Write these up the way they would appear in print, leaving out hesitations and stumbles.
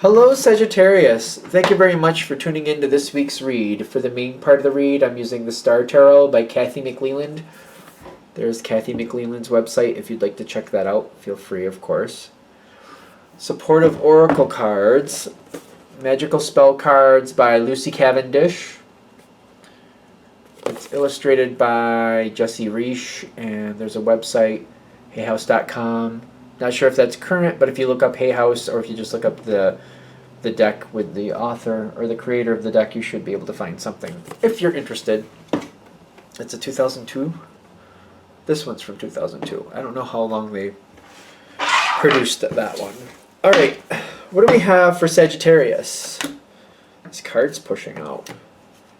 Hello, Sagittarius. Thank you very much for tuning in to this week's read. For the main part of the read, I'm using the Star Tarot by Kathy McLeland. There's Kathy McLeland's website if you'd like to check that out. Feel free, of course. Supportive Oracle cards. Magical Spell cards by Lucy Cavendish. It's illustrated by Jesse Reish, and there's a website, hayhouse.com. Not sure if that's current, but if you look up Hay House, or if you just look up the deck with the author or the creator of the deck, you should be able to find something if you're interested. It's a 2002. This one's from 2002. I don't know how long they produced that one. All right, what do we have for Sagittarius? This card's pushing out.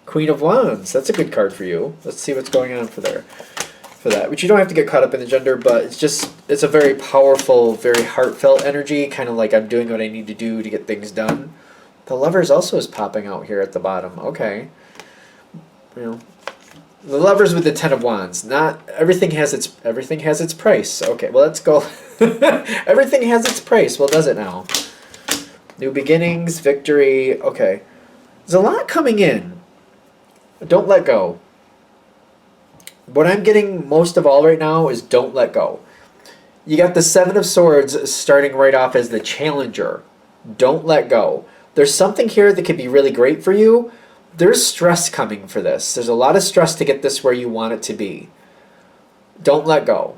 Queen of Wands. That's a good card for you. Let's see what's going on for that. Which you don't have to get caught up in the gender, but it's a very powerful, very heartfelt energy, kind of like I'm doing what I need to do to get things done. The Lovers also is popping out here at the bottom. Okay. You know, the Lovers with the Ten of Wands. Not everything has its price. Okay, well, let's go. Everything has its price. Well, does it now? New beginnings, victory. Okay. There's a lot coming in. Don't let go. What I'm getting most of all right now is don't let go. You got the Seven of Swords starting right off as the challenger. Don't let go. There's something here that could be really great for you. There's stress coming for this. There's a lot of stress to get this where you want it to be. Don't let go.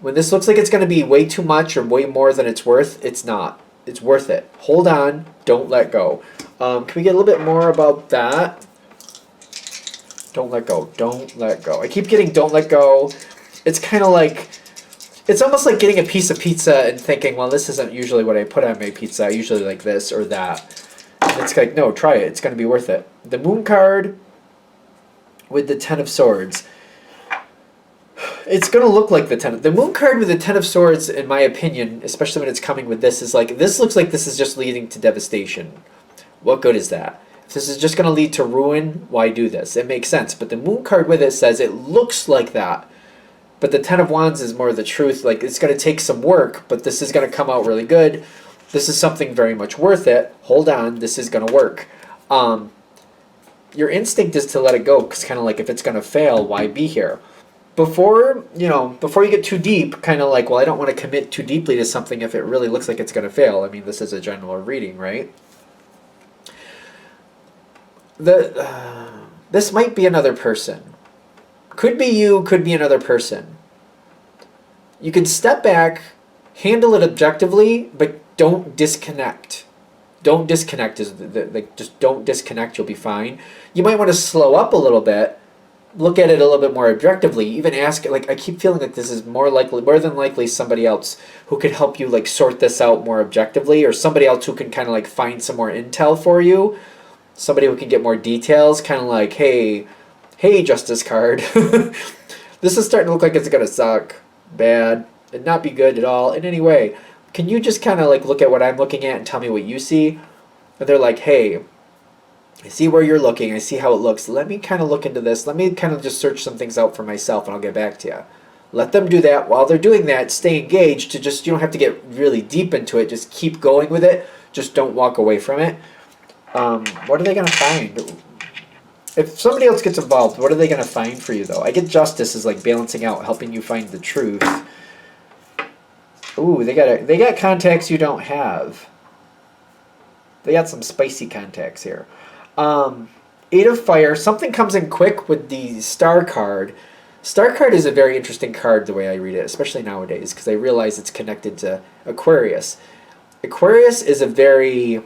When this looks like it's going to be way too much or way more than it's worth, it's not. It's worth it. Hold on. Don't let go. Can we get a little bit more about that? Don't let go. Don't let go. I keep getting don't let go. It's kind of like, it's almost like getting a piece of pizza and thinking, well, this isn't usually what I put on my pizza. I usually like this or that. And it's like, no, try it. It's going to be worth it. The Moon card with the Ten of Swords. It's going to look like the Moon card with the Ten of Swords, in my opinion, especially when it's coming with this, is like, this looks like this is just leading to devastation. What good is that? If this is just going to lead to ruin, why do this? It makes sense. But the Moon card with it says it looks like that. But the Ten of Wands is more the truth. Like, it's going to take some work, but this is going to come out really good. This is something very much worth it. Hold on. This is going to work. Your instinct is to let it go, because kind of like, if it's going to fail, why be here? Before you get too deep, kind of like, well, I don't want to commit too deeply to something if it really looks like it's going to fail. I mean, this is a general reading, right? This might be another person. Could be you, could be another person. You can step back, handle it objectively, but don't disconnect. Don't disconnect. Just don't disconnect, you'll be fine. You might want to slow up a little bit, look at it a little bit more objectively, even ask, like, I keep feeling like this is more than likely somebody else who could help you, like, sort this out more objectively, or somebody else who can kind of like find some more intel for you. Somebody who can get more details, kind of like, hey, Justice card. This is starting to look like it's going to suck bad and not be good at all in any way. Can you just kind of like look at what I'm looking at and tell me what you see? And they're like, hey, I see where you're looking. I see how it looks. Let me kind of look into this. Let me kind of just search some things out for myself, and I'll get back to you. Let them do that. While they're doing that, stay engaged. You don't have to get really deep into it. Just keep going with it. Just don't walk away from it. What are they going to find? If somebody else gets involved, what are they going to find for you, though? I get Justice is like balancing out, helping you find the truth. Ooh, they got contacts you don't have. They got some spicy contacts here. Eight of Fire. Something comes in quick with the Star card. Star card is a very interesting card the way I read it, especially nowadays, because I realize it's connected to Aquarius. Aquarius is a very...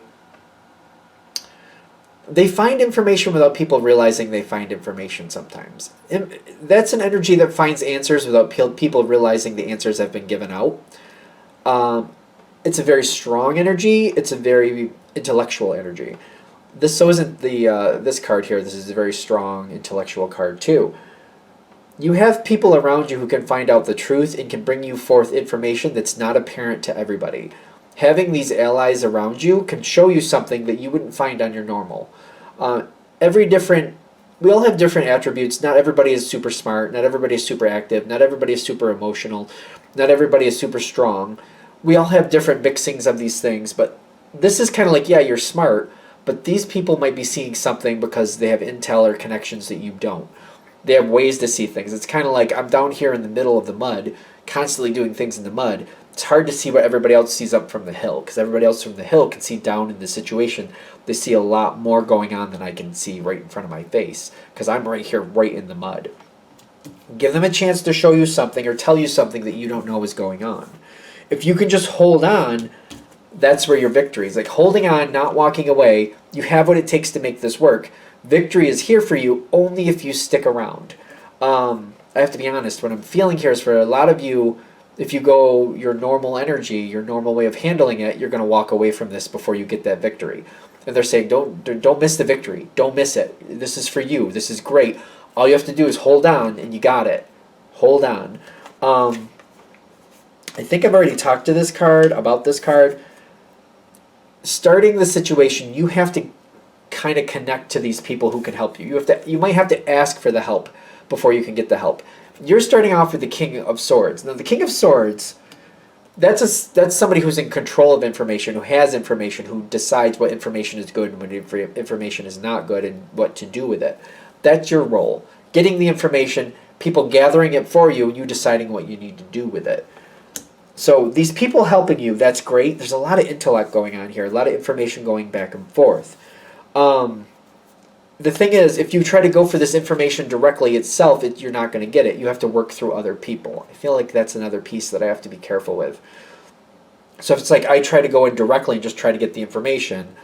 They find information without people realizing they find information sometimes. And that's an energy that finds answers without people realizing the answers have been given out. It's a very strong energy. It's a very intellectual energy. So isn't this card here. This is a very strong intellectual card too. You have people around you who can find out the truth and can bring you forth information that's not apparent to everybody. Having these allies around you can show you something that you wouldn't find on your normal. We all have different attributes. Not everybody is super smart. Not everybody is super active. Not everybody is super emotional. Not everybody is super strong. We all have different mixings of these things, but this is kind of like, yeah, you're smart, but these people might be seeing something because they have intel or connections that you don't. They have ways to see things. It's kind of like I'm down here in the middle of the mud, constantly doing things in the mud. It's hard to see what everybody else sees up from the hill, because everybody else from the hill can see down in the situation. They see a lot more going on than I can see right in front of my face, because I'm right here, right in the mud. Give them a chance to show you something or tell you something that you don't know is going on. If you can just hold on, that's where your victory is. Like holding on, not walking away. You have what it takes to make this work. Victory is here for you only if you stick around. I have to be honest, what I'm feeling here is for a lot of you, if you go your normal energy, your normal way of handling it, you're going to walk away from this before you get that victory. And they're saying, don't miss the victory. Don't miss it. This is for you. This is great. All you have to do is hold on, and you got it. Hold on. I think I've already talked to this card, about this card. Starting the situation, you have to kind of connect to these people who can help you. You might have to ask for the help before you can get the help. You're starting off with the King of Swords. Now, the King of Swords, that's somebody who's in control of information, who has information, who decides what information is good and what information is not good and what to do with it. That's your role. Getting the information, people gathering it for you, and you deciding what you need to do with it. So these people helping you, that's great. There's a lot of intellect going on here, a lot of information going back and forth. The thing is, if you try to go for this information directly itself, you're not going to get it. You have to work through other people. I feel like that's another piece that I have to be careful with. So if it's like I try to go in directly and just try to get the information,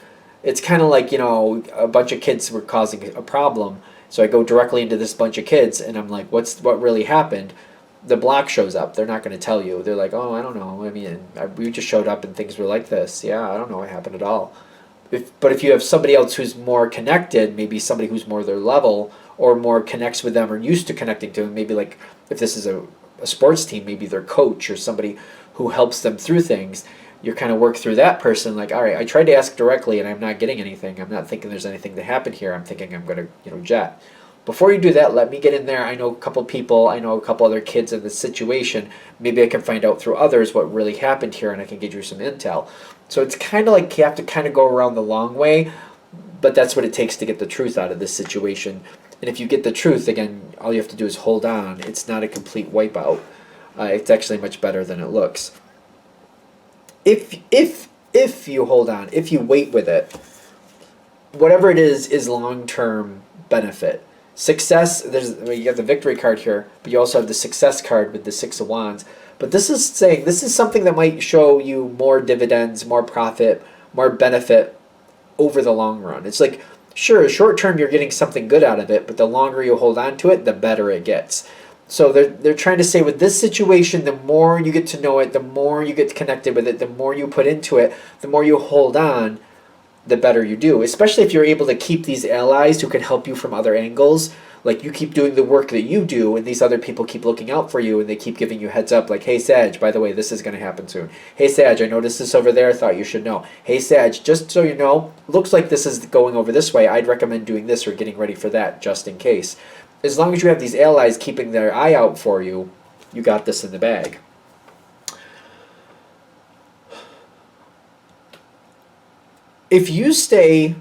it's kind of like, a bunch of kids were causing a problem. So I go directly into this bunch of kids, and I'm like, what really happened? The block shows up. They're not going to tell you. They're like, oh, I don't know. I mean, we just showed up and things were like this. Yeah, I don't know what happened at all. But if you have somebody else who's more connected, maybe somebody who's more their level or more connects with them or used to connecting to them, maybe like if this is a sports team, maybe their coach or somebody who helps them through things, you kind of work through that person like, all right, I tried to ask directly and I'm not getting anything. I'm not thinking there's anything to happen here. I'm thinking I'm going to, jet. Before you do that, let me get in there. I know a couple people. I know a couple other kids in this situation. Maybe I can find out through others what really happened here, and I can get you some intel. So it's kind of like you have to kind of go around the long way, but that's what it takes to get the truth out of this situation. And if you get the truth, again, all you have to do is hold on. It's not a complete wipeout. It's actually much better than it looks. If you hold on, if you wait with it, whatever it is long-term benefit. Success, you have the victory card here, but you also have the success card with the Six of Wands. But this is saying, this is something that might show you more dividends, more profit, more benefit over the long run. It's like, sure, short term you're getting something good out of it, but the longer you hold on to it, the better it gets. So they're trying to say with this situation, the more you get to know it, the more you get connected with it, the more you put into it, the more you hold on, the better you do. Especially if you're able to keep these allies who can help you from other angles. Like you keep doing the work that you do, and these other people keep looking out for you, and they keep giving you heads up like, hey, Sag, by the way, this is going to happen soon. Hey, Sag, I noticed this over there. I thought you should know. Hey, Sag, just so you know, looks like this is going over this way. I'd recommend doing this or getting ready for that just in case. As long as you have these allies keeping their eye out for you, you got this in the bag. If you stay,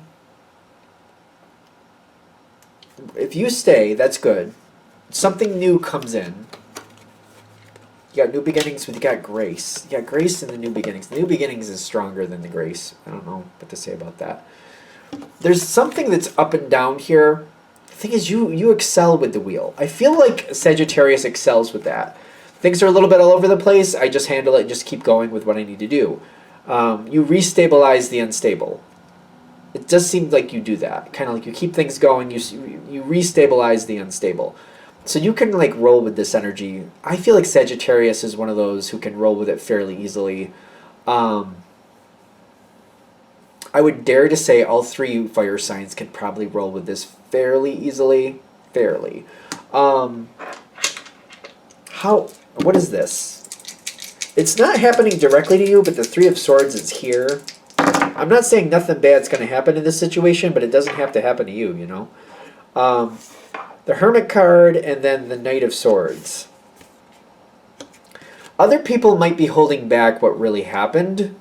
that's good. Something new comes in. You got new beginnings, but you got grace. You got grace in the new beginnings. The new beginnings is stronger than the grace. I don't know what to say about that. There's something that's up and down here. The thing is, you excel with the wheel. I feel like Sagittarius excels with that. Things are a little bit all over the place. I just handle it and just keep going with what I need to do. You restabilize the unstable. It does seem like you do that. Kind of like you keep things going, you restabilize the unstable. So you can like roll with this energy. I feel like Sagittarius is one of those who can roll with it fairly easily. I would dare to say all three fire signs can probably roll with this fairly easily. Fairly. What is this? It's not happening directly to you, but the Three of Swords is here. I'm not saying nothing bad's going to happen in this situation, but it doesn't have to happen to you, you know? The Hermit card and then the Knight of Swords. Other people might be holding back what really happened.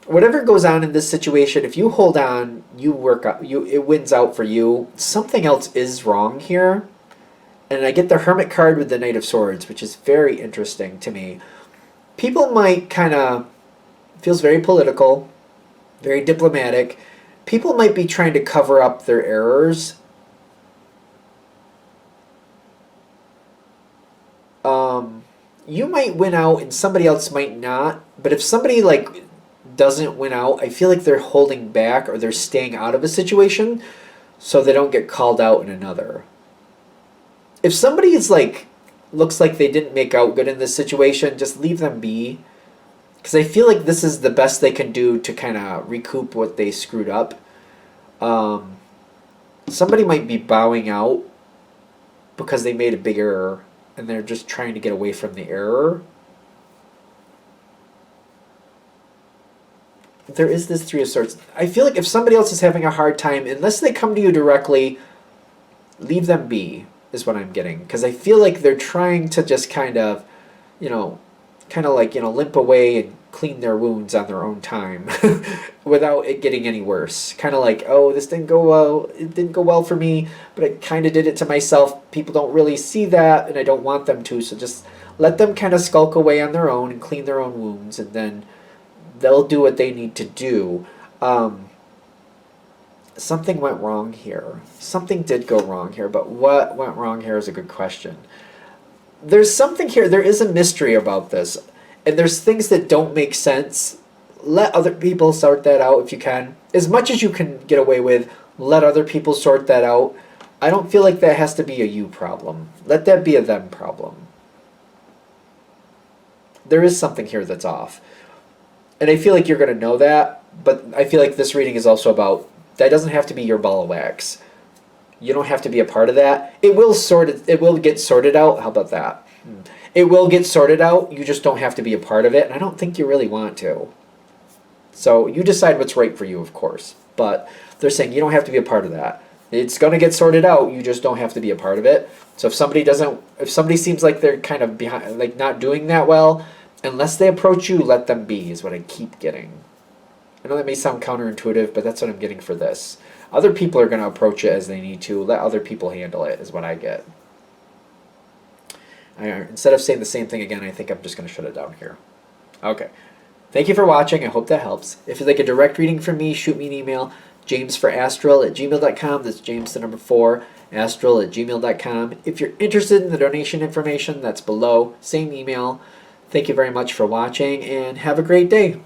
whatever goes on in this situation, if you hold on, you work out, it wins out for you. Something else is wrong here. And I get the Hermit card with the Knight of Swords, which is very interesting to me. People might kind of, feels very political, very diplomatic. People might be trying to cover up their errors. You might win out and somebody else might not. But if somebody like doesn't win out, I feel like they're holding back or they're staying out of a situation so they don't get called out in another. If somebody is like, looks like they didn't make out good in this situation, just leave them be. Because I feel like this is the best they can do to kind of recoup what they screwed up. Somebody might be bowing out because they made a big error and they're just trying to get away from the error. There is this Three of Swords. I feel like if somebody else is having a hard time, unless they come to you directly, leave them be, is what I'm getting. Because I feel like they're trying to just kind of, limp away and clean their wounds on their own time without it getting any worse. Kind of like, oh, this didn't go well. It didn't go well for me, but I kind of did it to myself. People don't really see that, and I don't want them to. So just let them kind of skulk away on their own and clean their own wounds, and then they'll do what they need to do. Something went wrong here. Something did go wrong here, but what went wrong here is a good question. There's something here. There is a mystery about this, and there's things that don't make sense. Let other people sort that out if you can. As much as you can get away with, let other people sort that out. I don't feel like that has to be a you problem. Let that be a them problem. There is something here that's off. And I feel like you're going to know that, but I feel like this reading is also about, that doesn't have to be your ball of wax. You don't have to be a part of that. It will get sorted out. How about that? It will get sorted out. You just don't have to be a part of it, and I don't think you really want to. So you decide what's right for you, of course. But they're saying you don't have to be a part of that. It's going to get sorted out. You just don't have to be a part of it. So if somebody seems like they're kind of behind, like not doing that well, unless they approach you, let them be, is what I keep getting. I know that may sound counterintuitive, but that's what I'm getting for this. Other people are going to approach it as they need to. Let other people handle it, is what I get. Instead of saying the same thing again, I think I'm just going to shut it down here. Okay. Thank you for watching. I hope that helps. If you'd like a direct reading from me, shoot me an email, jamesforastral@gmail.com. That's James, the number 4, astral@gmail.com. If you're interested in the donation information, that's below. Same email. Thank you very much for watching, and have a great day.